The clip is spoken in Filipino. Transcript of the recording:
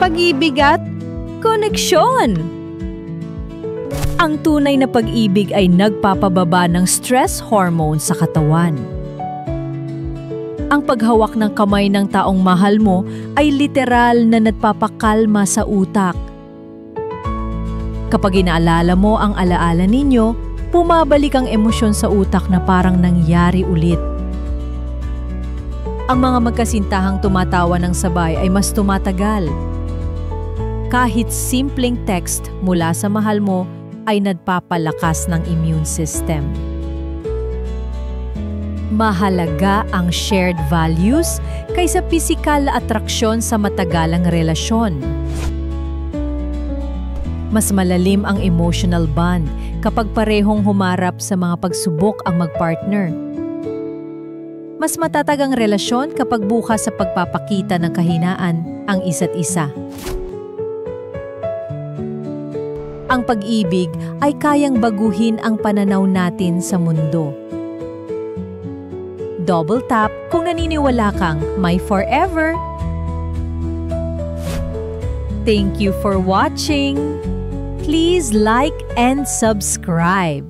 pag-ibig at koneksyon. Ang tunay na pag-ibig ay nagpapababa ng stress hormone sa katawan. Ang paghawak ng kamay ng taong mahal mo ay literal na nagpapakalma sa utak. Kapag inaalala mo ang alaala ninyo, pumabalik ang emosyon sa utak na parang nangyari ulit. Ang mga magkasintahang tumatawa ng sabay ay mas tumatagal. Kahit simpleng text mula sa mahal mo ay nagpapalakas ng immune system. Mahalaga ang shared values kaysa pisikal na atraksyon sa matagalang relasyon. Mas malalim ang emotional bond kapag parehong humarap sa mga pagsubok ang magpartner. Mas matatag ang relasyon kapag bukas sa pagpapakita ng kahinaan ang isa't isa. Ang pag-ibig ay kayang baguhin ang pananaw natin sa mundo. Double tap kung naniniwala kang may forever. Thank you for watching. Please like and subscribe.